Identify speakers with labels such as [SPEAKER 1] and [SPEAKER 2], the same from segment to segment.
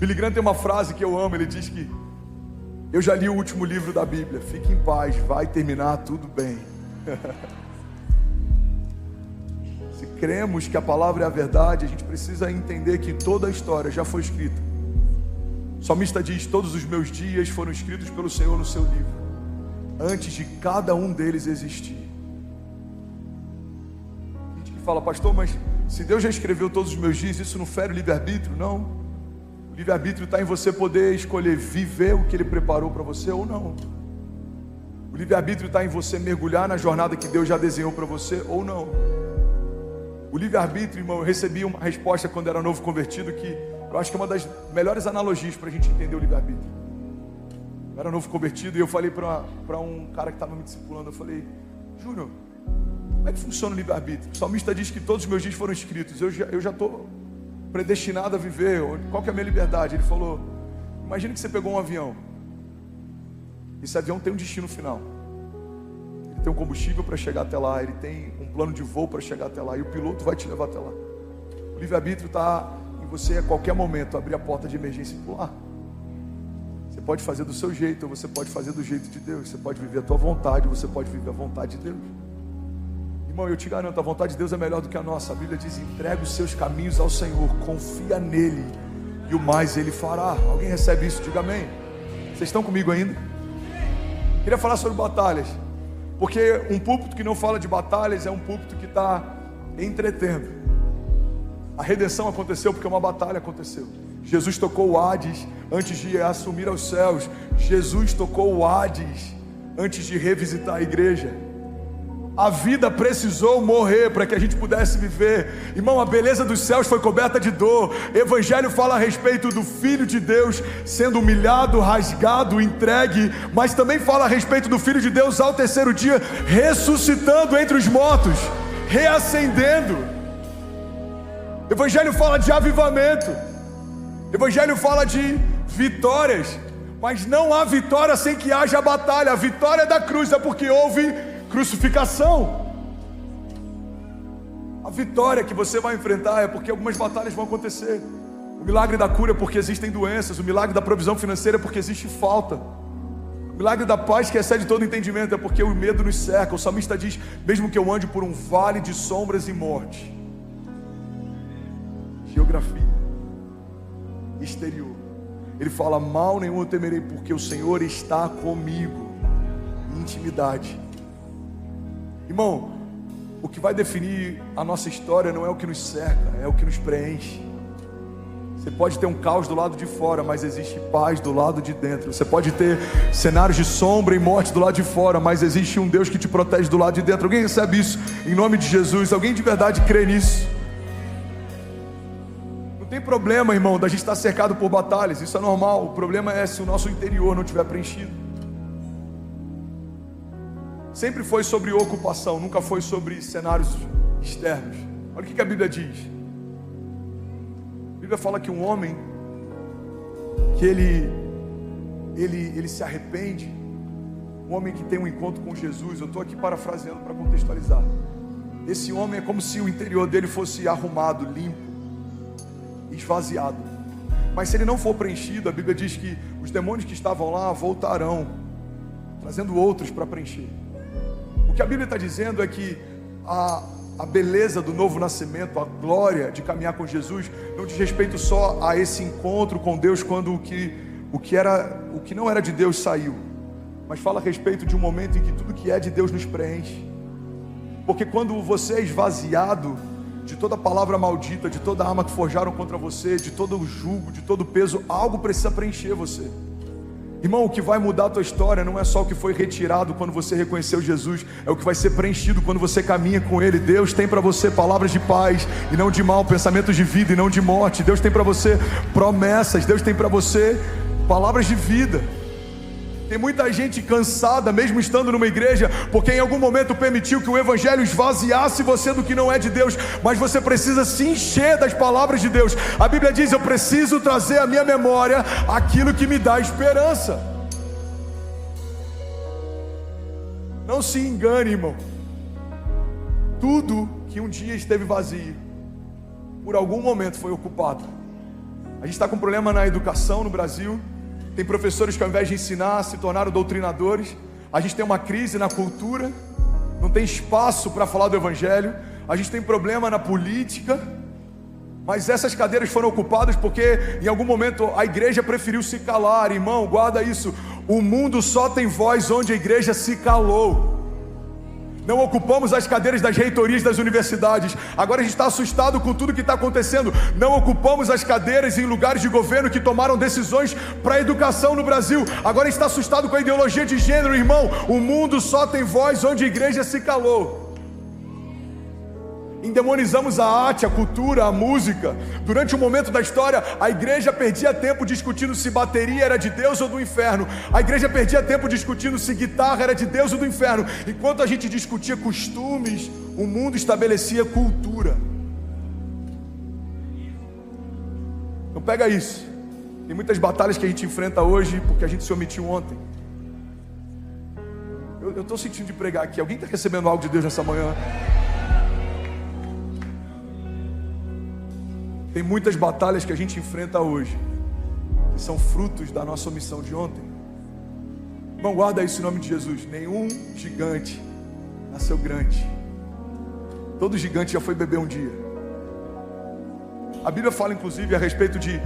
[SPEAKER 1] Billy Graham tem uma frase que eu amo, ele diz que eu já li o último livro da Bíblia, fique em paz, vai terminar tudo bem. Se cremos que a palavra é a verdade, a gente precisa entender que toda a história já foi escrita. O salmista diz: todos os meus dias foram escritos pelo Senhor no seu livro, antes de cada um deles existir. A gente que fala: pastor, mas se Deus já escreveu todos os meus dias, isso não fere o livre-arbítrio? Não. O livre-arbítrio está em você poder escolher viver o que Ele preparou para você ou não. O livre-arbítrio está em você mergulhar na jornada que Deus já desenhou para você ou não. O livre-arbítrio, irmão, eu recebi uma resposta quando era novo convertido, que eu acho que é uma das melhores analogias para a gente entender o livre-arbítrio. Eu era novo convertido e eu falei para um cara que estava me discipulando, eu falei: Júnior, como é que funciona o livre-arbítrio? O salmista diz que todos os meus dias foram escritos, eu já estou predestinado a viver, qual que é a minha liberdade? Ele falou: imagina que você pegou um avião, esse avião tem um destino final, ele tem um combustível para chegar até lá, ele tem um plano de voo para chegar até lá, e o piloto vai te levar até lá. O livre-arbítrio está em você a qualquer momento abrir a porta de emergência e pular. Você pode fazer do seu jeito, ou você pode fazer do jeito de Deus. Você pode viver a tua vontade, ou você pode viver a vontade de Deus. Irmão, eu te garanto, a vontade de Deus é melhor do que a nossa. A Bíblia diz: entrega os seus caminhos ao Senhor, confia nele, e o mais Ele fará. Alguém recebe isso? Diga amém. Vocês estão comigo ainda? Queria falar sobre batalhas, porque um púlpito que não fala de batalhas é um púlpito que está entretendo. A redenção aconteceu porque uma batalha aconteceu. Jesus tocou o Hades antes de assumir aos céus. Jesus tocou o Hades antes de revisitar a igreja. A vida precisou morrer para que a gente pudesse viver. Irmão, a beleza dos céus foi coberta de dor. Evangelho fala a respeito do Filho de Deus sendo humilhado, rasgado, entregue, mas também fala a respeito do Filho de Deus ao terceiro dia ressuscitando entre os mortos, reacendendo. Evangelho fala de avivamento. Evangelho fala de vitórias, mas não há vitória sem que haja batalha. A vitória da cruz é porque houve crucificação. A vitória que você vai enfrentar é porque algumas batalhas vão acontecer. O milagre da cura é porque existem doenças. O milagre da provisão financeira é porque existe falta. O milagre da paz que excede todo entendimento é porque o medo nos cerca. O salmista diz: mesmo que eu ande por um vale de sombras e morte. Geografia, exterior. Ele fala: mal nenhum eu temerei, porque o Senhor está comigo. Intimidade. Irmão, o que vai definir a nossa história não é o que nos cerca, é o que nos preenche. Você pode ter um caos do lado de fora, mas existe paz do lado de dentro. Você pode ter cenários de sombra e morte do lado de fora, mas existe um Deus que te protege do lado de dentro. Alguém recebe isso em nome de Jesus? Alguém de verdade crê nisso? Não tem problema, irmão, da gente estar cercado por batalhas, isso é normal. O problema é se o nosso interior não estiver preenchido. Sempre foi sobre ocupação, nunca foi sobre cenários externos. Olha o que a Bíblia diz. A Bíblia fala que um homem que ele se arrepende, um homem que tem um encontro com Jesus, eu estou aqui parafraseando para contextualizar. Esse homem é como se o interior dele fosse arrumado, limpo, esvaziado. Mas se ele não for preenchido, a Bíblia diz que os demônios que estavam lá voltarão, trazendo outros para preencher. O que a Bíblia está dizendo é que a beleza do novo nascimento, a glória de caminhar com Jesus, não diz respeito só a esse encontro com Deus quando o que não era de Deus saiu, mas fala a respeito de um momento em que tudo que é de Deus nos preenche. Porque quando você é esvaziado de toda palavra maldita, de toda arma que forjaram contra você, de todo o jugo, de todo o peso, algo precisa preencher você. Irmão, o que vai mudar a tua história não é só o que foi retirado quando você reconheceu Jesus, é o que vai ser preenchido quando você caminha com Ele. Deus tem para você palavras de paz e não de mal, pensamentos de vida e não de morte. Deus tem para você promessas, Deus tem para você palavras de vida. Tem muita gente cansada, mesmo estando numa igreja, porque em algum momento permitiu que o Evangelho esvaziasse você do que não é de Deus. Mas você precisa se encher das palavras de Deus. A Bíblia diz: eu preciso trazer à minha memória aquilo que me dá esperança. Não se engane, irmão. Tudo que um dia esteve vazio, por algum momento foi ocupado. A gente está com problema na educação no Brasil. Tem professores que ao invés de ensinar se tornaram doutrinadores. A gente tem uma crise na cultura, não tem espaço para falar do Evangelho. A gente tem problema na política, mas essas cadeiras foram ocupadas porque em algum momento a igreja preferiu se calar. Irmão, guarda isso: o mundo só tem voz onde a igreja se calou. Não ocupamos as cadeiras das reitorias das universidades. Agora a gente está assustado com tudo que está acontecendo. Não ocupamos as cadeiras em lugares de governo que tomaram decisões para a educação no Brasil. Agora a gente está assustado com a ideologia de gênero. Irmão, o mundo só tem voz onde a igreja se calou. Endemonizamos a arte, a cultura, a música. Durante um momento da história, a igreja perdia tempo discutindo se bateria era de Deus ou do inferno. A igreja perdia tempo discutindo se guitarra era de Deus ou do inferno. Enquanto a gente discutia costumes, o mundo estabelecia cultura. Então pega isso. Tem muitas batalhas que a gente enfrenta hoje porque a gente se omitiu ontem. Eu estou sentindo de pregar aqui. Alguém está recebendo algo de Deus nessa manhã? Tem muitas batalhas que a gente enfrenta hoje que são frutos da nossa omissão de ontem. Irmão, guarda isso em nome de Jesus. Nenhum gigante nasceu grande. Todo gigante já foi beber um dia. A Bíblia fala inclusive a respeito de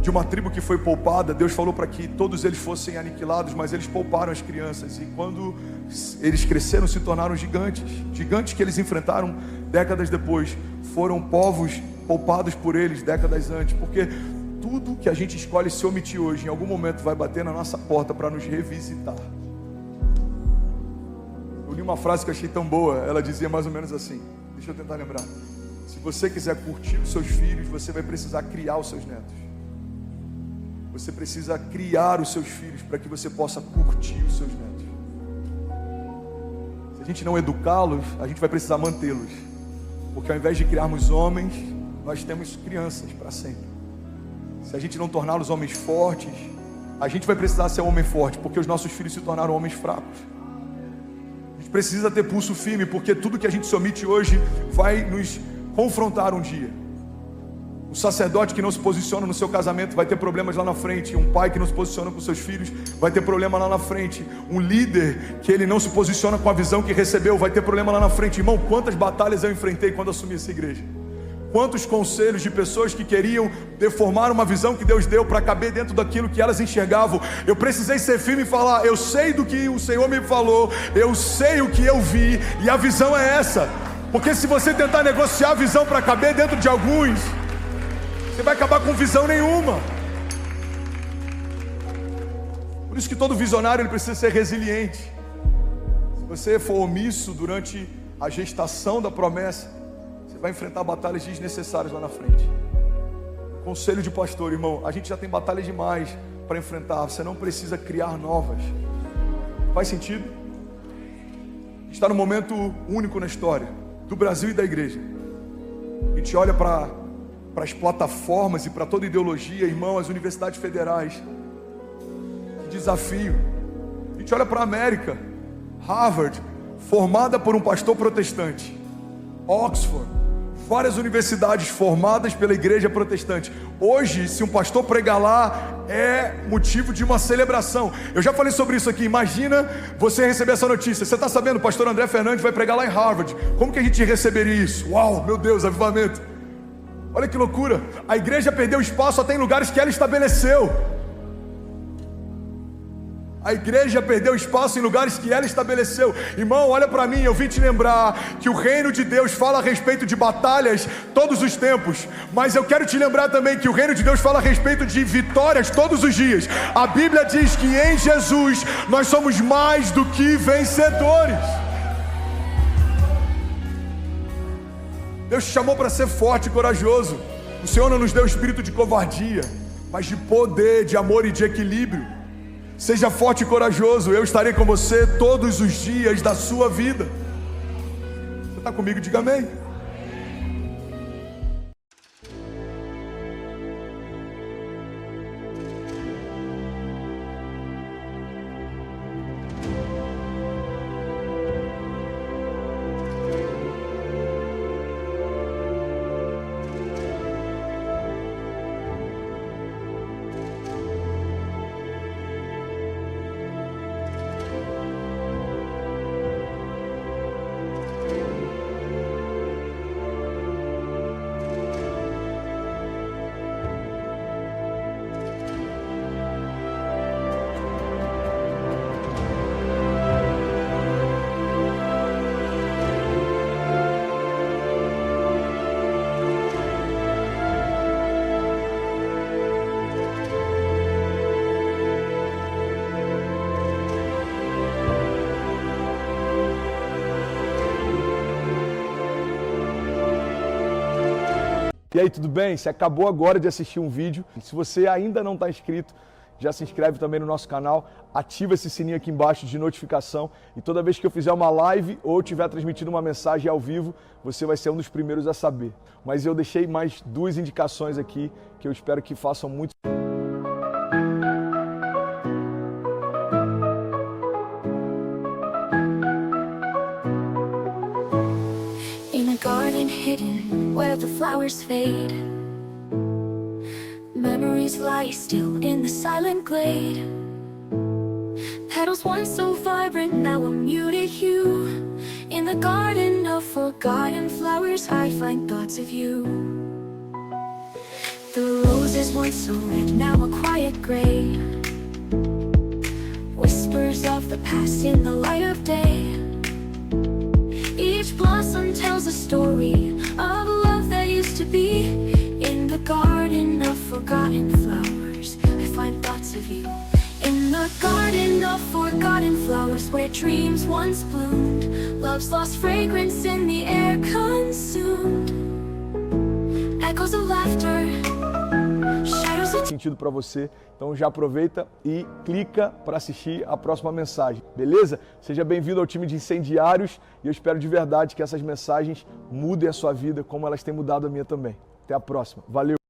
[SPEAKER 1] uma tribo que foi poupada. Deus falou para que todos eles fossem aniquilados, mas eles pouparam as crianças. E quando eles cresceram, se tornaram gigantes. Gigantes que eles enfrentaram décadas depois foram povos poupados por eles décadas antes. Porque tudo que a gente escolhe se omitir hoje, em algum momento vai bater na nossa porta para nos revisitar. Eu li uma frase que eu achei tão boa. Ela dizia mais ou menos assim, deixa eu tentar lembrar: se você quiser curtir os seus filhos, você vai precisar criar os seus netos. Você precisa criar os seus filhos para que você possa curtir os seus netos. Se a gente não educá-los, a gente vai precisar mantê-los. Porque ao invés de criarmos homens, nós temos crianças para sempre. Se a gente não torná-los homens fortes, a gente vai precisar ser homem forte, porque os nossos filhos se tornaram homens fracos. A gente precisa ter pulso firme, porque tudo que a gente se omite hoje vai nos confrontar um dia. Um sacerdote que não se posiciona no seu casamento vai ter problemas lá na frente. Um pai que não se posiciona com seus filhos vai ter problema lá na frente. Um líder que ele não se posiciona com a visão que recebeu vai ter problema lá na frente. Irmão, quantas batalhas eu enfrentei quando assumi essa igreja. Quantos conselhos de pessoas que queriam deformar uma visão que Deus deu para caber dentro daquilo que elas enxergavam. Eu precisei ser firme e falar: eu sei do que o Senhor me falou, eu sei o que eu vi, e a visão é essa. Porque se você tentar negociar a visão para caber dentro de alguns, você vai acabar com visão nenhuma. Por isso que todo visionário ele precisa ser resiliente. Se você for omisso durante a gestação da promessa, você vai enfrentar batalhas desnecessárias lá na frente. Conselho de pastor, irmão, a gente já tem batalhas demais para enfrentar. Você não precisa criar novas. Faz sentido? A gente está num momento único na história do Brasil e da igreja. A gente olha para as plataformas e para toda ideologia, irmão, as universidades federais. Que desafio. A gente olha para a América, Harvard, formada por um pastor protestante. Oxford, várias universidades formadas pela igreja protestante. Hoje, se um pastor pregar lá, é motivo de uma celebração. Eu já falei sobre isso aqui. Imagina você receber essa notícia. Você está sabendo, o pastor André Fernandes vai pregar lá em Harvard. Como que a gente receberia isso? Uau, meu Deus, avivamento. Olha que loucura. A igreja perdeu espaço até em lugares que ela estabeleceu. A igreja perdeu espaço em lugares que ela estabeleceu. Irmão, olha para mim, eu vim te lembrar que o reino de Deus fala a respeito de batalhas todos os tempos. Mas eu quero te lembrar também que o reino de Deus fala a respeito de vitórias todos os dias. A Bíblia diz que em Jesus nós somos mais do que vencedores. Deus te chamou para ser forte e corajoso. O Senhor não nos deu espírito de covardia, mas de poder, de amor e de equilíbrio. Seja forte e corajoso. Eu estarei com você todos os dias da sua vida. Você está comigo? Diga amém. E aí, tudo bem? Você acabou agora de assistir um vídeo. Se você ainda não está inscrito, já se inscreve também no nosso canal, ativa esse sininho aqui embaixo de notificação e toda vez que eu fizer uma live ou estiver transmitindo uma mensagem ao vivo, você vai ser um dos primeiros a saber. Mas eu deixei mais 2 indicações aqui que eu espero que façam muito.
[SPEAKER 2] In a garden hidden where the flowers fade, memories lie still in the silent glade. Petals once so vibrant, now a muted hue. In the garden of forgotten flowers, I find thoughts of you. The roses once so red, now a quiet gray. Whispers of the past in the light of day. Each blossom tells a story of love that used to be. In the garden of forgotten flowers, I find thoughts of you. In the garden of forgotten flowers, where dreams once bloomed, love's lost fragrance in the air consumed. Echoes of laughter, shadows of...
[SPEAKER 1] Sentido para você, então já aproveita e clica para assistir a próxima mensagem, beleza? Seja bem-vindo ao time de incendiários e eu espero de verdade que essas mensagens mudem a sua vida como elas têm mudado a minha também. Até a próxima, valeu!